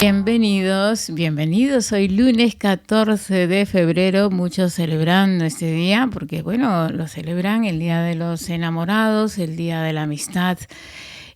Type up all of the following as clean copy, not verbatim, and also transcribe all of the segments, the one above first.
Bienvenidos, bienvenidos. Hoy lunes 14 de febrero, muchos celebrando este día, porque bueno, lo celebran el Día de los Enamorados, el Día de la Amistad,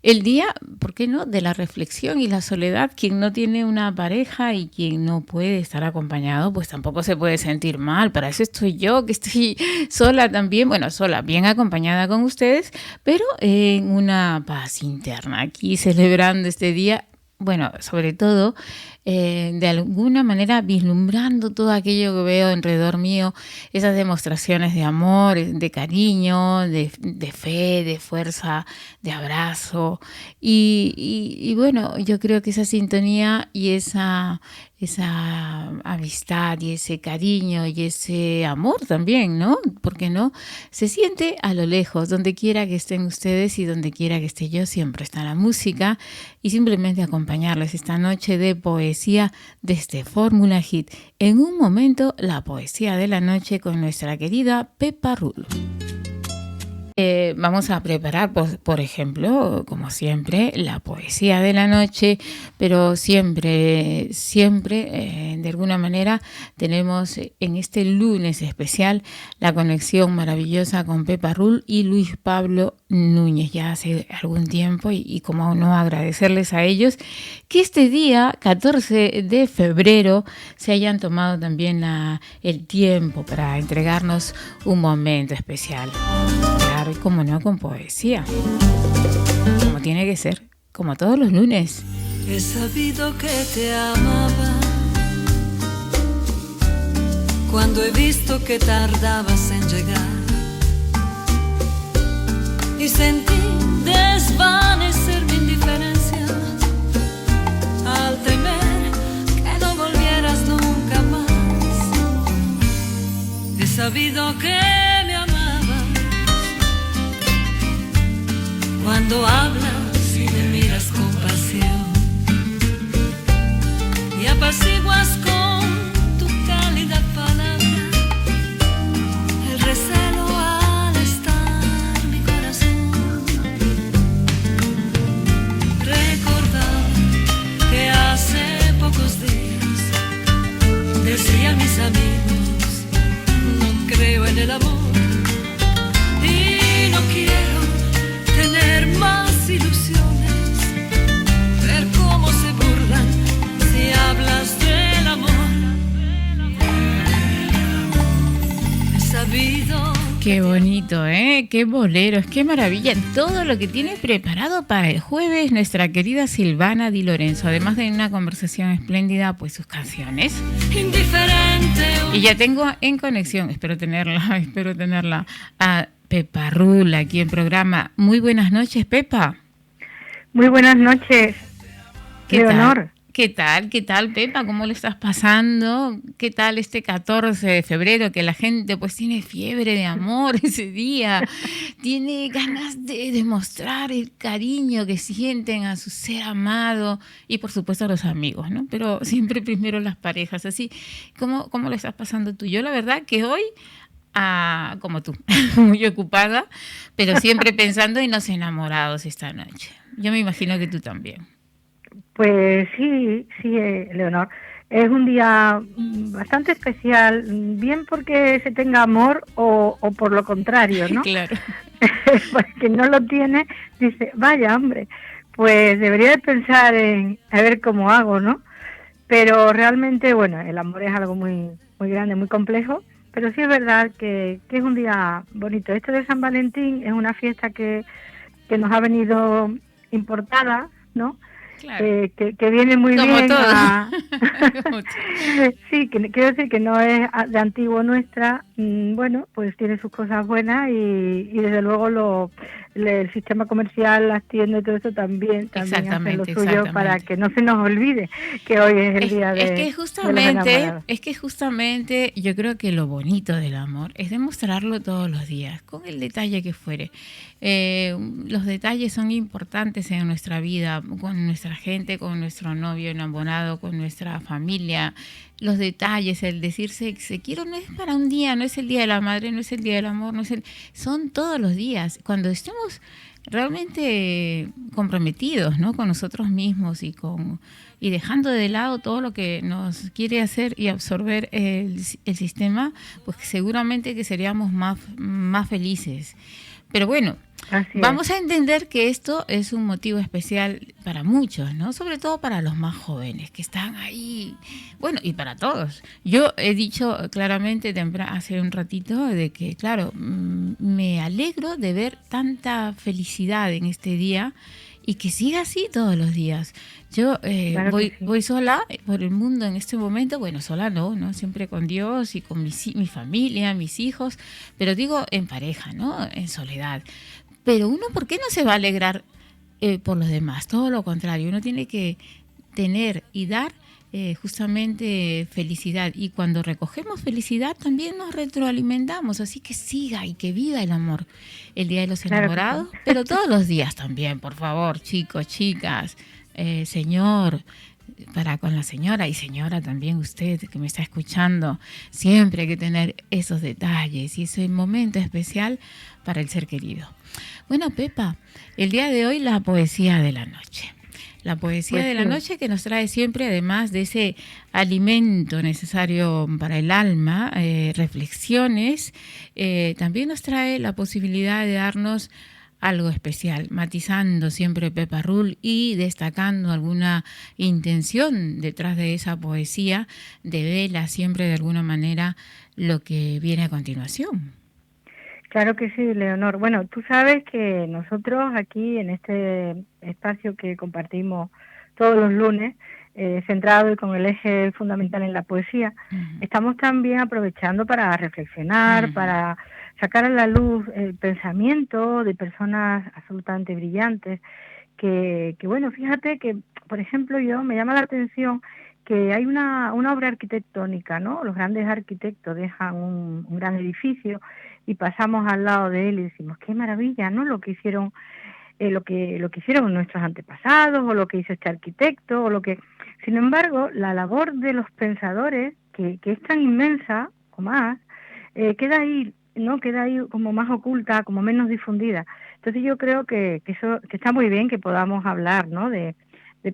el día, ¿por qué no?, de la reflexión y la soledad. Quien no tiene una pareja y quien no puede estar acompañado, pues tampoco se puede sentir mal. Para eso estoy yo, que estoy sola también, bueno, sola, bien acompañada con ustedes, pero en una paz interna, aquí celebrando este día. Bueno, sobre todo, de alguna manera vislumbrando todo aquello que veo alrededor mío, esas demostraciones de amor, de cariño, de fe, de fuerza, de abrazo. Y bueno, yo creo que esa sintonía y esa amistad y ese cariño y ese amor también, ¿no? ¿Por qué no? Se siente a lo lejos, donde quiera que estén ustedes y donde quiera que esté yo, siempre está la música y simplemente acompañarles esta noche de poesía desde Fórmula Hit. En un momento, la poesía de la noche con nuestra querida Pepa Rull. Vamos a preparar, por ejemplo, como siempre, la poesía de la noche, pero siempre, de alguna manera, tenemos en este lunes especial la conexión maravillosa con Pepa Rull y Luis Pablo Núñez, ya hace algún tiempo, y cómo no agradecerles a ellos que este día, 14 de febrero, se hayan tomado también el tiempo para entregarnos un momento especial. Y como no, con poesía, como tiene que ser, como todos los lunes. He sabido que te amaba cuando he visto que tardabas en llegar y sentí desvanecer mi indiferencia al temer que no volvieras nunca más. He sabido que cuando hablas y me miras con pasión y apaciguas con tu cálida palabra el recelo al estar mi corazón. Recordaba que hace pocos días decían mis amigos: no creo en el amor y no quiero tener más ilusiones, ver cómo se burlan si hablas del amor. He sabido. Qué bonito, ¿eh? Qué boleros, qué maravilla. Todo lo que tiene preparado para el jueves nuestra querida Silvana Di Lorenzo. Además de una conversación espléndida, pues sus canciones. Indiferente. Y ya tengo en conexión, espero tenerla a Pepa Rull aquí en programa. Muy buenas noches, Pepa. Muy buenas noches. Qué honor. ¿Qué tal, Pepa? ¿Cómo le estás pasando? ¿Qué tal este 14 de febrero que la gente pues tiene fiebre de amor ese día? Tiene ganas de demostrar el cariño que sienten a su ser amado y por supuesto a los amigos, ¿no? Pero siempre primero las parejas. Así, ¿cómo le estás pasando tú? Yo la verdad que hoy, como tú, muy ocupada, pero siempre pensando en los enamorados esta noche. Yo me imagino que tú también. Pues sí, Leonor. Es un día bastante especial, bien porque se tenga amor o por lo contrario, ¿no? Claro. Porque no lo tiene, dice, vaya hombre, pues debería de pensar en a ver cómo hago, ¿no? Pero realmente, bueno, el amor es algo muy, muy grande, muy complejo. Pero sí es verdad que es un día bonito. Esto de San Valentín es una fiesta que nos ha venido importada, ¿no? Claro. Que viene muy como bien todo. Sí, quiero decir que no es de antiguo nuestra. Bueno, pues tiene sus cosas buenas y desde luego el sistema comercial, las tiendas y todo eso también hacen lo suyo para que no se nos olvide que hoy es el día de es que justamente yo creo que lo bonito del amor es demostrarlo todos los días, con el detalle que fuere. Los detalles son importantes en nuestra vida, con nuestra gente, con nuestro novio enamorado, con nuestra familia. Los detalles, el decirse se quiero no es para un día, no es el día de la madre, no es el día del amor, son todos los días. Cuando estemos realmente comprometidos, ¿no?, con nosotros mismos y dejando de lado todo lo que nos quiere hacer y absorber el sistema, pues seguramente que seríamos más felices. Pero bueno, Así es. vamos a entender que esto es un motivo especial para muchos, ¿no? Sobre todo para los más jóvenes que están ahí, bueno, y para todos. Yo he dicho claramente hace un ratito de que, claro, me alegro de ver tanta felicidad en este día y que siga así todos los días. Yo Claro que sí. voy sola por el mundo en este momento, bueno, sola no, siempre con Dios y con mi familia, mis hijos, pero digo en pareja, ¿no?, en soledad. Pero uno, ¿por qué no se va a alegrar por los demás? Todo lo contrario, uno tiene que tener y dar justamente felicidad. Y cuando recogemos felicidad también nos retroalimentamos. Así que siga y que viva el amor. El Día de los Claro que Enamorados, sí. pero todos los días también, por favor, chicos, chicas, señor, para con la señora y señora también usted que me está escuchando, siempre hay que tener esos detalles y ese momento especial para el ser querido. Bueno, Pepa, el día de hoy la poesía de la noche. La poesía Pues de la sí. noche que nos trae siempre, además de ese alimento necesario para el alma, reflexiones, también nos trae la posibilidad de darnos algo especial, matizando siempre Pepa Rull y destacando alguna intención detrás de esa poesía, devela siempre de alguna manera lo que viene a continuación. Claro que sí, Leonor. Bueno, tú sabes que nosotros aquí en este espacio que compartimos todos los lunes, centrado y con el eje fundamental en la poesía, Uh-huh. estamos también aprovechando para reflexionar, Uh-huh. para sacar a la luz el pensamiento de personas absolutamente brillantes, que bueno, fíjate que, por ejemplo, yo me llama la atención que hay una obra arquitectónica, ¿no? Los grandes arquitectos dejan un gran edificio y pasamos al lado de él y decimos, qué maravilla, ¿no?, lo que hicieron, lo que hicieron nuestros antepasados, o lo que hizo este arquitecto, o lo que... Sin embargo, la labor de los pensadores, que es tan inmensa o más, queda ahí, ¿no?, queda ahí como más oculta, como menos difundida. Entonces yo creo que eso, que está muy bien que podamos hablar, ¿no?, de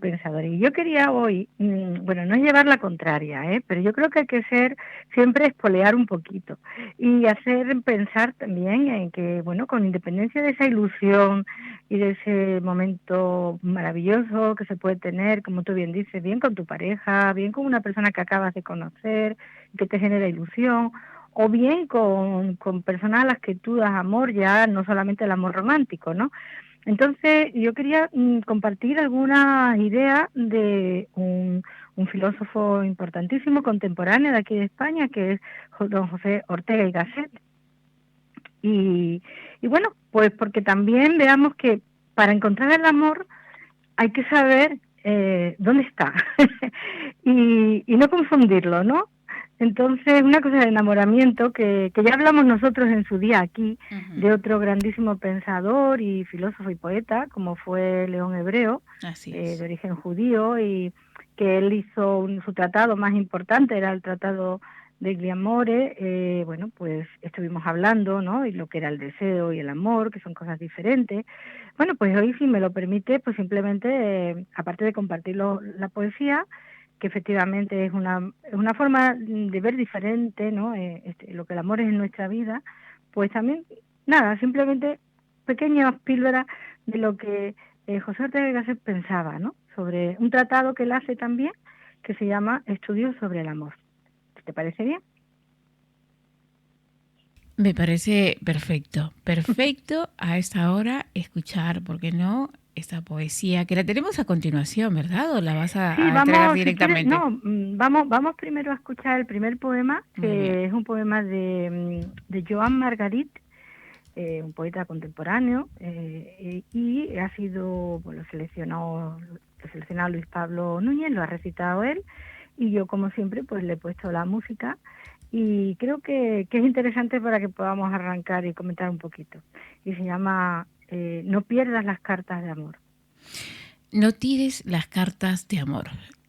pensadores. Y yo quería hoy, bueno, no es llevar la contraria, pero yo creo que hay que ser, siempre espolear un poquito y hacer pensar también en que, bueno, con independencia de esa ilusión y de ese momento maravilloso que se puede tener, como tú bien dices, bien con tu pareja, bien con una persona que acabas de conocer, que te genera ilusión, o bien con personas a las que tú das amor, ya no solamente el amor romántico, ¿no? Entonces, yo quería compartir algunas ideas de un filósofo importantísimo, contemporáneo de aquí de España, que es don José Ortega y Gasset. Y bueno, pues porque también veamos que para encontrar el amor hay que saber dónde está y no confundirlo, ¿no? Entonces, una cosa del enamoramiento, que ya hablamos nosotros en su día aquí, Uh-huh. de otro grandísimo pensador y filósofo y poeta, como fue León Hebreo, de origen judío, y que él hizo su tratado más importante, era el Tratado de Gliamore. Bueno, pues estuvimos hablando, ¿no?, y lo que era el deseo y el amor, que son cosas diferentes. Bueno, pues hoy, si me lo permite, pues simplemente, aparte de compartir la poesía, que efectivamente es una forma de ver diferente, ¿no?, lo que el amor es en nuestra vida, pues también, nada, simplemente pequeñas píldoras de lo que José Ortega y Gasset pensaba, ¿no?, sobre un tratado que él hace también, que se llama Estudios sobre el amor. ¿Te parece bien? Me parece perfecto, perfecto a esta hora escuchar, ¿por qué no?, esta poesía que la tenemos a continuación, ¿verdad? ¿O la vas a entregar Vamos, si quieres, directamente? no, vamos primero a escuchar el primer poema, que es un poema de Joan Margarit, un poeta contemporáneo, y ha sido, pues, lo seleccionado Luis Pablo Núñez, lo ha recitado él, y yo, como siempre, pues le he puesto la música, y creo que es interesante para que podamos arrancar y comentar un poquito. Y se llama No pierdas las cartas de amor. No tires las cartas de amor,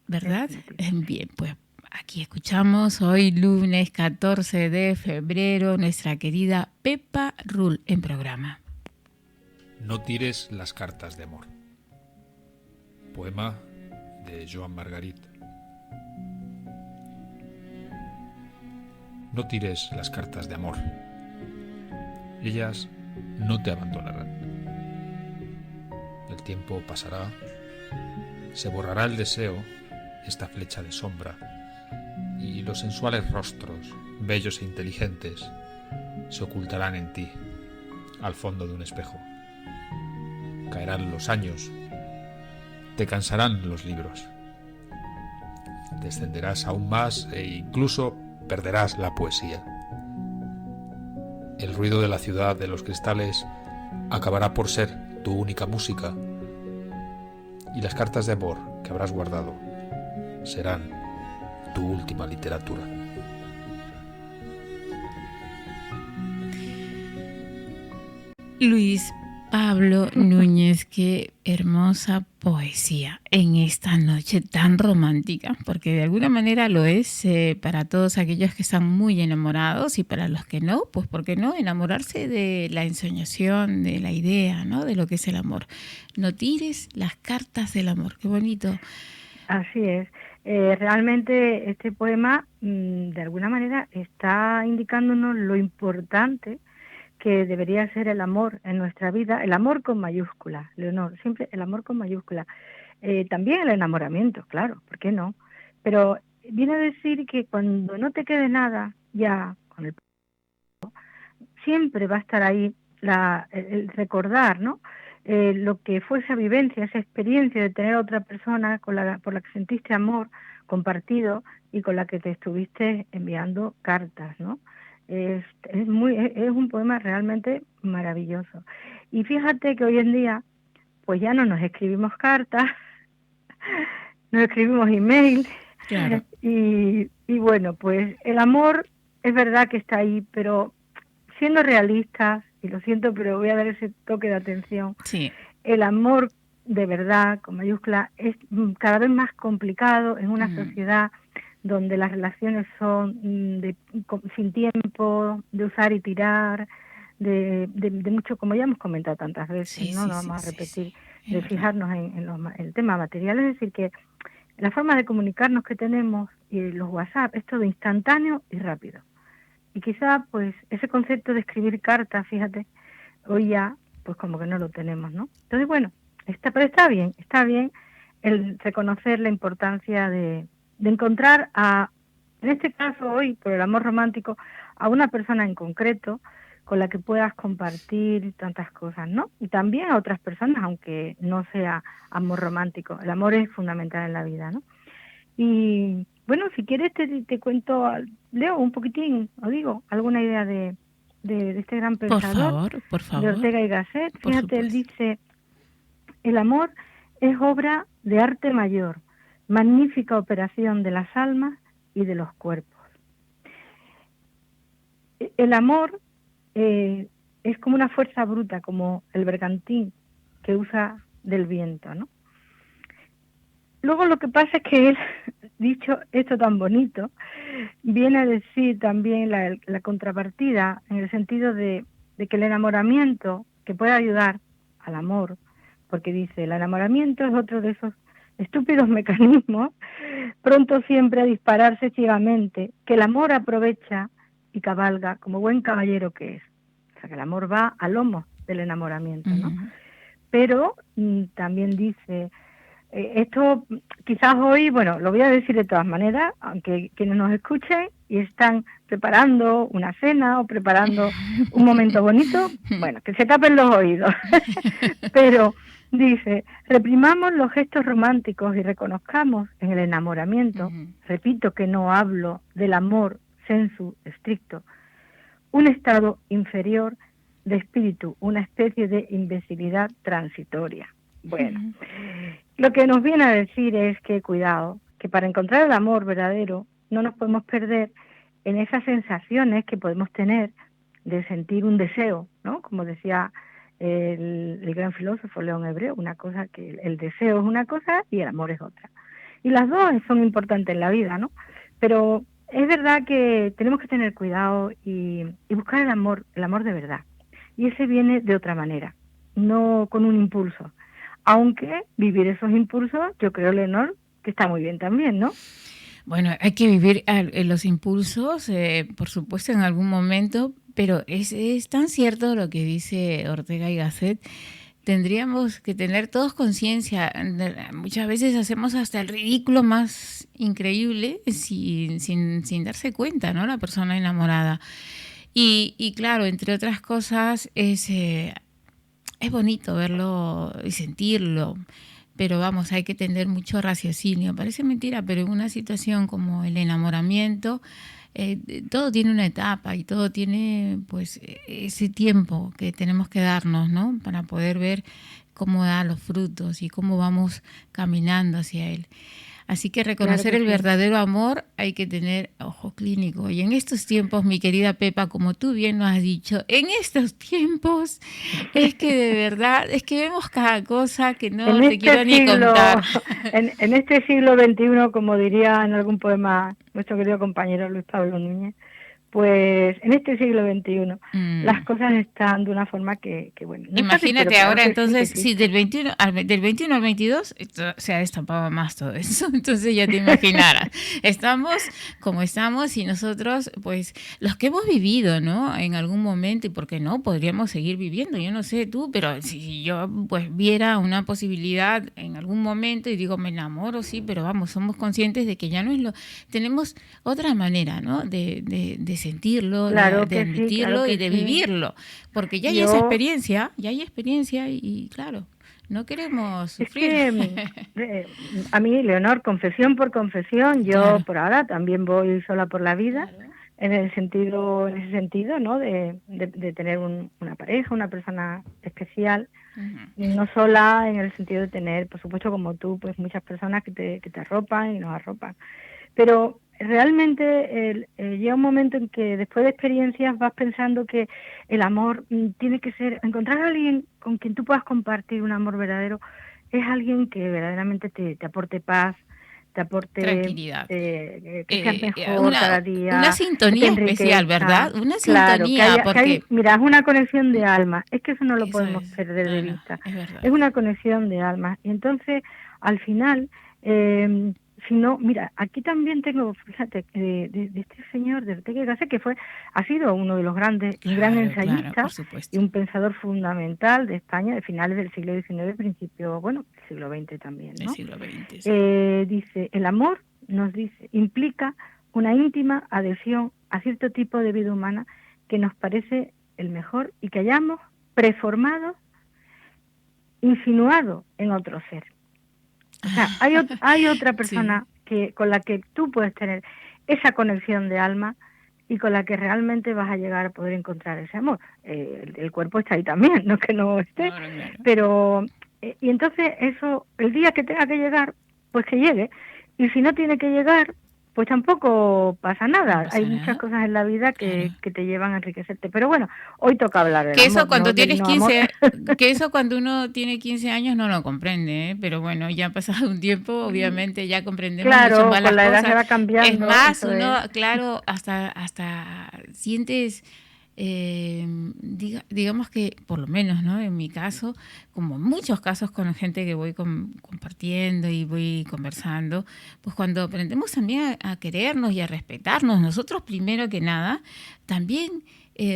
¿verdad? Bien, pues aquí escuchamos hoy lunes 14 de febrero nuestra querida Pepa Rull en programa. No tires las cartas de amor. Poema de Joan Margarit. No tires las cartas de amor. Ellas no te abandonarán. El tiempo pasará, se borrará el deseo, esta flecha de sombra, y los sensuales rostros, bellos e inteligentes, se ocultarán en ti, al fondo de un espejo. Caerán los años, te cansarán los libros, descenderás aún más e incluso perderás la poesía. El ruido de la ciudad de los cristales acabará por ser tu única música, y las cartas de amor que habrás guardado serán tu última literatura. Luis Pablo Núñez, qué hermosa poesía en esta noche tan romántica, porque de alguna manera lo es para todos aquellos que están muy enamorados, y para los que no, pues ¿por qué no? Enamorarse de la ensoñación, de la idea, ¿no? De lo que es el amor. No tires las cartas del amor, qué bonito. Así es. Realmente este poema de alguna manera está indicándonos lo importante que debería ser el amor en nuestra vida, el amor con mayúsculas, Leonor, siempre el amor con mayúsculas. También el enamoramiento, claro, ¿por qué no? Pero viene a decir que cuando no te quede nada ya con el siempre va a estar ahí el recordar, ¿no? Lo que fue esa vivencia, esa experiencia de tener a otra persona por la que sentiste amor compartido y con la que te estuviste enviando cartas, ¿no? Es un poema realmente maravilloso. Y fíjate que hoy en día, pues ya no nos escribimos cartas, nos escribimos email, claro. y bueno, pues el amor es verdad que está ahí, pero siendo realistas, y lo siento, pero voy a dar ese toque de atención, sí. El amor de verdad, con mayúscula, es cada vez más complicado en una sociedad donde las relaciones son sin tiempo, de usar y tirar, de mucho, como ya hemos comentado tantas veces, no vamos a repetir, de fijarnos en el tema material. Es decir, que la forma de comunicarnos que tenemos y los WhatsApp es todo instantáneo y rápido. Y quizá, pues, ese concepto de escribir cartas, fíjate, hoy ya, pues como que no lo tenemos, ¿no? Entonces, bueno, pero está bien el reconocer la importancia de encontrar en este caso hoy, por el amor romántico, a una persona en concreto con la que puedas compartir tantas cosas, ¿no? Y también a otras personas, aunque no sea amor romántico. El amor es fundamental en la vida, ¿no? Y bueno, si quieres te cuento, leo un poquitín, o digo, alguna idea de este gran pensador, por favor, de Ortega y Gasset. Fíjate, él dice: el amor es obra de arte mayor, magnífica operación de las almas y de los cuerpos. El amor es como una fuerza bruta, como el bergantín que usa del viento, ¿no? Luego lo que pasa es que él, dicho esto tan bonito, viene a decir también la contrapartida, en el sentido de que el enamoramiento, que puede ayudar al amor, porque dice, el enamoramiento es otro de esos estúpidos mecanismos, pronto siempre a dispararse ciegamente, que el amor aprovecha y cabalga como buen caballero que es. O sea, que el amor va al lomo del enamoramiento, ¿no? Pero también dice, esto quizás hoy, bueno, lo voy a decir de todas maneras, aunque quienes nos escuchen y están preparando una cena o preparando un momento bonito, bueno, que se tapen los oídos. Pero dice, reprimamos los gestos románticos y reconozcamos en el enamoramiento, repito que no hablo del amor sensu estricto, un estado inferior de espíritu, una especie de imbecilidad transitoria. Bueno, lo que nos viene a decir es que cuidado, que para encontrar el amor verdadero no nos podemos perder en esas sensaciones que podemos tener de sentir un deseo, ¿no? Como decía el gran filósofo León Hebreo, una cosa que el deseo es una cosa y el amor es otra. Y las dos son importantes en la vida, ¿no? Pero es verdad que tenemos que tener cuidado y buscar el amor de verdad. Y ese viene de otra manera. no con un impulso. Aunque vivir esos impulsos, yo creo, Leonor, que está muy bien también, ¿no? Bueno, hay que vivir los impulsos, por supuesto, en algún momento, pero es tan cierto lo que dice Ortega y Gasset. Tendríamos que tener todos conciencia. Muchas veces hacemos hasta el ridículo más increíble sin darse cuenta, ¿no? La persona enamorada. Y claro, entre otras cosas, es bonito verlo y sentirlo, pero vamos, hay que tener mucho raciocinio. Parece mentira, pero en una situación como el enamoramiento, todo tiene una etapa y todo tiene pues ese tiempo que tenemos que darnos, ¿no? Para poder ver cómo da los frutos y cómo vamos caminando hacia él. Así que reconocer el verdadero amor hay que tener ojo clínico. Y en estos tiempos, mi querida Pepa, como tú bien nos has dicho, en estos tiempos es que de verdad, es que vemos cada cosa que no te quiero ni contar. En este siglo XXI, como diría en algún poema nuestro querido compañero Luis Pablo Núñez, pues en este siglo XXI las cosas están de una forma que bueno. No imagínate fácil, ahora entonces, sí, del 21 al 22 se ha destampado más todo eso, entonces ya te imaginarás. Estamos como estamos y nosotros, pues, los que hemos vivido, ¿no? En algún momento, y por qué no, podríamos seguir viviendo, yo no sé tú, pero si yo pues viera una posibilidad en algún momento y digo, me enamoro, sí, pero vamos, somos conscientes de que ya no es tenemos otra manera, ¿no? De sentirlo, claro de admitirlo, sí, claro y de vivirlo, porque ya hay esa experiencia, y claro, no queremos sufrir. Es que, a mí, Leonor, confesión por confesión, yo claro. Por ahora también voy sola por la vida, claro. En ese sentido, ¿no? De tener una pareja, una persona especial, no sola en el sentido de tener, por supuesto, como tú, pues muchas personas que te arropan y nos arropan, pero realmente llega un momento en que después de experiencias vas pensando que el amor tiene que ser, encontrar a alguien con quien tú puedas compartir un amor verdadero, es alguien que verdaderamente te aporte paz, te aporte tranquilidad, que seas mejor cada día. Una sintonía especial, ¿verdad? Una claro, sintonía, porque... mira, es una conexión de almas, es que eso no lo podemos perder de vista, es una conexión de almas, y entonces, al final... si no, mira, aquí también tengo, fíjate, de este señor de Ortega y Gasset, que ha sido uno de los grandes, un gran ensayista y un pensador fundamental de España de finales del siglo XIX, principio, bueno, del siglo XX también, ¿no? Del siglo XX, sí. Dice, el amor, nos dice, implica una íntima adhesión a cierto tipo de vida humana que nos parece el mejor y que hayamos preformado, insinuado en otro ser. O sea, hay otra persona sí. Con la que tú puedes tener esa conexión de alma y con la que realmente vas a llegar a poder encontrar ese amor. El cuerpo está ahí también, no que no esté, claro. Pero y entonces eso, el día que tenga que llegar, pues que llegue. Y si no tiene que llegar, pues tampoco pasa nada. Hay muchas cosas en la vida que te llevan a enriquecerte. Pero bueno, hoy toca hablar del amor. Eso cuando tienes 15, que eso cuando uno tiene 15 años no lo comprende, ¿eh? Pero bueno, ya ha pasado un tiempo, obviamente ya comprendemos mucho más las la edad cosas. Se va cambiando. Es más, uno, claro, hasta sientes... digamos que por lo menos, ¿no? En mi caso, como en muchos casos con gente que voy compartiendo y voy conversando, pues cuando aprendemos también a querernos y a respetarnos, nosotros primero que nada, también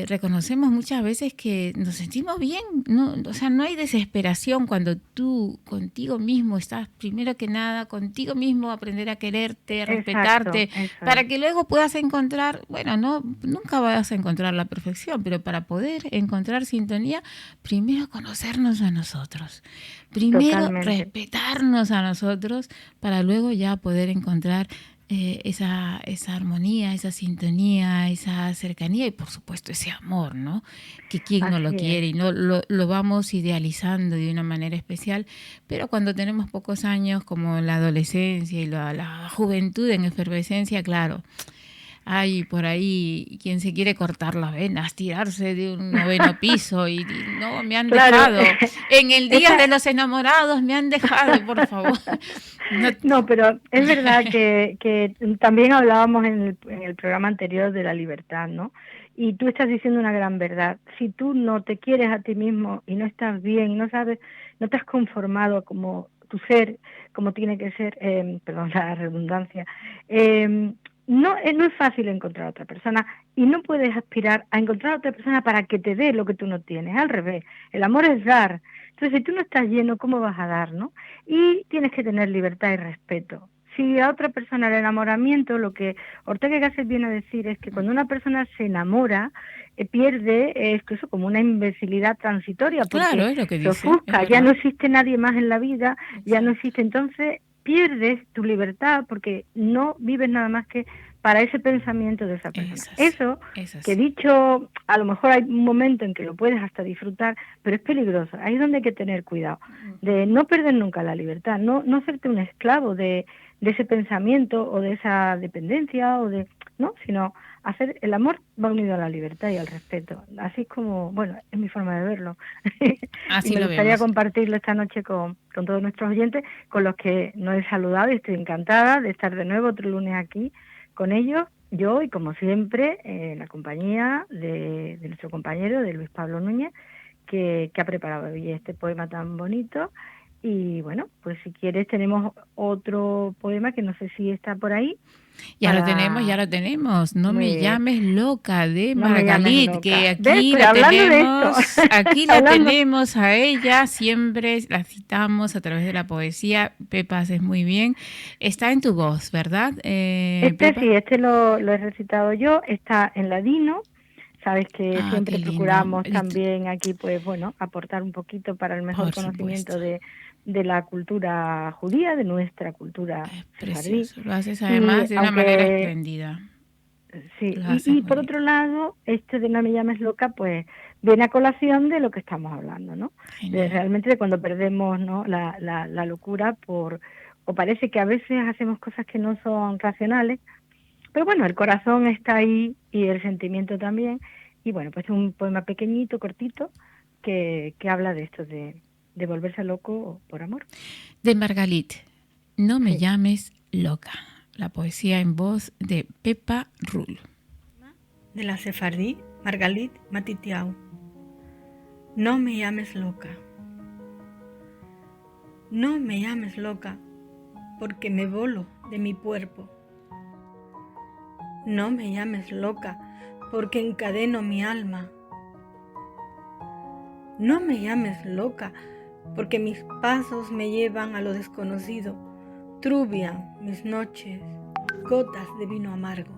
reconocemos muchas veces que nos sentimos bien, ¿no? O sea, no hay desesperación cuando tú contigo mismo estás primero que nada, contigo mismo aprender a quererte, a respetarte, para que luego puedas encontrar, bueno, no, nunca vas a encontrar la perfección, pero para poder encontrar sintonía, primero conocernos a nosotros, primero respetarnos a nosotros, para luego ya poder encontrar esa armonía, esa sintonía, esa cercanía y por supuesto ese amor, ¿no? Que quién no lo quiere y no lo vamos idealizando de una manera especial, pero cuando tenemos pocos años como la adolescencia y la juventud en efervescencia, claro, hay por ahí quien se quiere cortar las venas, tirarse de un 9º piso y no, me han Claro. dejado. En el día de los enamorados me han dejado, por favor. No, pero es verdad que también hablábamos en el programa anterior de la libertad, ¿no? Y tú estás diciendo una gran verdad. Si tú no te quieres a ti mismo y no estás bien, no sabes, no te has conformado como tu ser, como tiene que ser, perdón la redundancia, no es fácil encontrar a otra persona y no puedes aspirar a encontrar a otra persona para que te dé lo que tú no tienes, al revés. El amor es dar. Entonces, si tú no estás lleno, ¿cómo vas a dar, no? Y tienes que tener libertad y respeto. Si a otra persona el enamoramiento, lo que Ortega y Gasset viene a decir es que cuando una persona se enamora, pierde eso como una imbecilidad transitoria, porque Claro, es lo que se dice. ofusca, Es ya no verdad. existe nadie más en la vida, ya no Exacto. existe, entonces pierdes tu libertad porque no vives nada más que para ese pensamiento de esa persona. Es así. Eso, Es que así. dicho, a lo mejor hay un momento en que lo puedes hasta disfrutar, pero es peligroso. Ahí es donde hay que tener cuidado, de no perder nunca la libertad, no hacerte un esclavo de ese pensamiento o de esa dependencia o de, ¿no? Sino hacer, el amor va unido a la libertad y al respeto. Así es como, bueno, es mi forma de verlo. Y Así me lo gustaría vemos. compartirlo esta noche con todos nuestros oyentes, con los que no he saludado y estoy encantada de estar de nuevo otro lunes aquí con ellos. Yo y como siempre en la compañía de nuestro compañero, de Luis Pablo Núñez, que ha preparado hoy este poema tan bonito. Y bueno, pues si quieres tenemos otro poema que no sé si está por ahí. Ya lo tenemos, ya Para... lo tenemos. No Muy me bien, llames loca de no me llames Margalit, que loca. ¿Ves? Pues aquí la hablando, tenemos a ella, siempre la citamos a través de la poesía. Pepa, haces muy bien. Está en tu voz, ¿verdad, Pepa? este lo he recitado yo, está en ladino. Sabes que Ah, qué siempre lindo. procuramos también aquí, pues bueno, aportar un poquito para el mejor Por supuesto. conocimiento de la cultura judía, de nuestra cultura Es sefardí. precioso. Lo haces Y además de una manera aunque, espléndida. sí, Lo haces y muy por bien. otro lado, este de No me llames loca, pues viene a colación de lo que estamos hablando, ¿no? De Genial. realmente de cuando perdemos, ¿no? La locura o parece que a veces hacemos cosas que no son racionales, pero bueno, el corazón está ahí y el sentimiento también. Y bueno, pues es un poema pequeñito, cortito, que habla de esto, de volverse loco por amor. De Margalit, no me Sí. llames loca. La poesía en voz de Pepa Rull. De la sefardí Margalit Matitiau. No me llames loca. No me llames loca, porque me volo de mi cuerpo. No me llames loca, porque encadeno mi alma. No me llames loca, porque mis pasos me llevan a lo desconocido, trubian mis noches, gotas de vino amargo.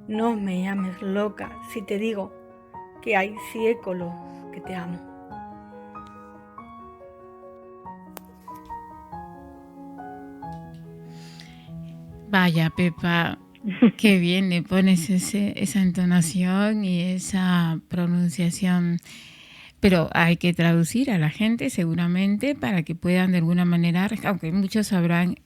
No me llames loca si te digo que hay séculos que te amo. Vaya, Pepa, qué bien le pones esa entonación y esa pronunciación. Pero hay que traducir a la gente seguramente para que puedan de alguna manera, aunque muchos habrán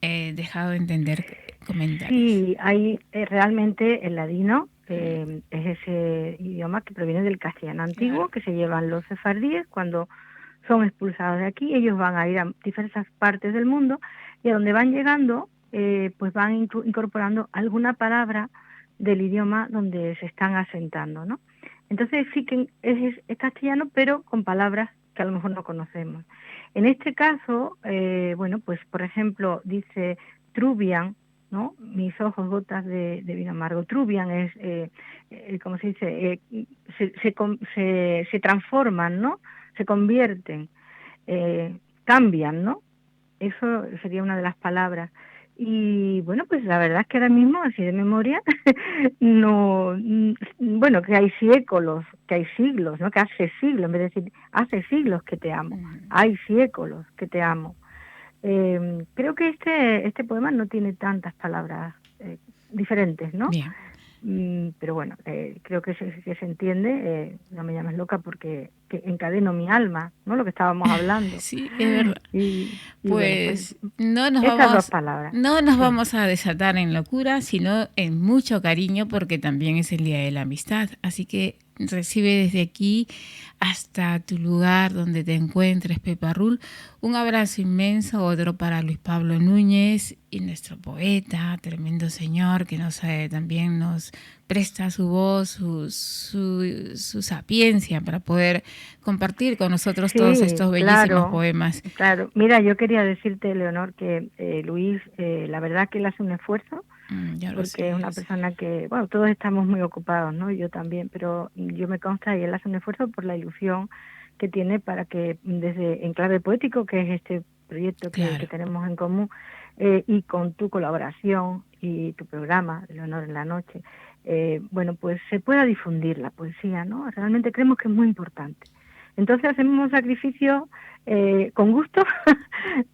dejado de entender comentarios. Sí, hay realmente el ladino, es ese idioma que proviene del castellano antiguo, Claro. que se llevan los sefardíes cuando son expulsados de aquí. Ellos van a ir a diversas partes del mundo y a donde van llegando, pues van incorporando alguna palabra del idioma donde se están asentando, ¿no? Entonces sí que es castellano, pero con palabras que a lo mejor no conocemos. En este caso, bueno, pues por ejemplo, dice trubian, ¿no? Mis ojos gotas de vino amargo. Trubian es, ¿cómo se dice? Se transforman, ¿no? Se convierten, cambian, ¿no? Eso sería una de las palabras. Y bueno, pues la verdad es que ahora mismo, así de memoria, no, bueno, que hay séculos, que hay siglos, ¿no? Que hace siglos, en vez de decir, hace siglos que te amo, hay séculos que te amo. Creo que este poema no tiene tantas palabras diferentes, ¿no? Bien. pero bueno, creo que se entiende. No me llames loca porque que encadeno mi alma, ¿no? Lo que estábamos hablando. Sí, es verdad. Y Pues bueno, no estas dos palabras. Sí. vamos a desatar en locura, sino en mucho cariño, porque también es el Día de la Amistad. Así que recibe desde aquí hasta tu lugar donde te encuentres, Pepa Rul, un abrazo inmenso, otro para Luis Pablo Núñez y nuestro poeta, tremendo señor que también nos presta su voz, su sapiencia para poder compartir con nosotros todos estos bellísimos poemas. Claro, mira, yo quería decirte, Leonor, que Luis, la verdad que él hace un esfuerzo, porque es una persona que, bueno, todos estamos muy ocupados, ¿no? Yo también, pero yo me consta y él hace un esfuerzo por la ilusión que tiene para que desde Enclave Poético, que es este proyecto que tenemos en común, y con tu colaboración y tu programa, Leonor en la noche, bueno, pues se pueda difundir la poesía, ¿no? Realmente creemos que es muy importante. Entonces hacemos un sacrificio con gusto,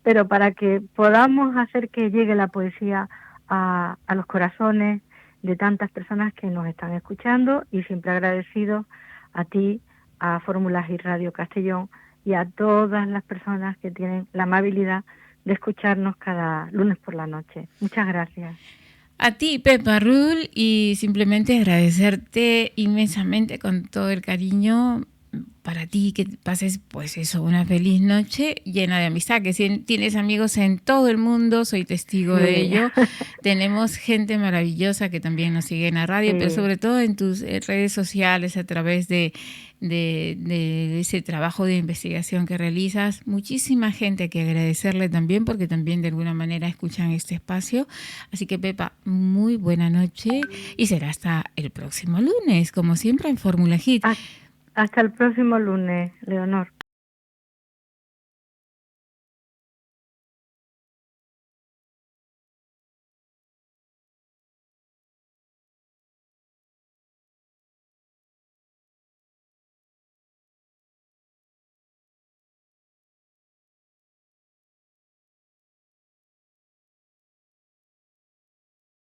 pero para que podamos hacer que llegue la poesía a los corazones de tantas personas que nos están escuchando, y siempre agradecidos a ti, a Fórmulas y Radio Castellón y a todas las personas que tienen la amabilidad de escucharnos cada lunes por la noche. Muchas gracias. A ti, Pepa Rul, y simplemente agradecerte inmensamente con todo el cariño para ti, que pases pues eso, una feliz noche llena de amistad, que si tienes amigos en todo el mundo, soy testigo de ello. Tenemos gente maravillosa que también nos sigue en la radio, pero sobre todo en tus redes sociales, a través de ese trabajo de investigación que realizas. Muchísima gente que agradecerle también, porque también de alguna manera escuchan este espacio. Así que, Pepa, muy buena noche y será hasta el próximo lunes, como siempre en Fórmula Hit. Hasta el próximo lunes, Leonor.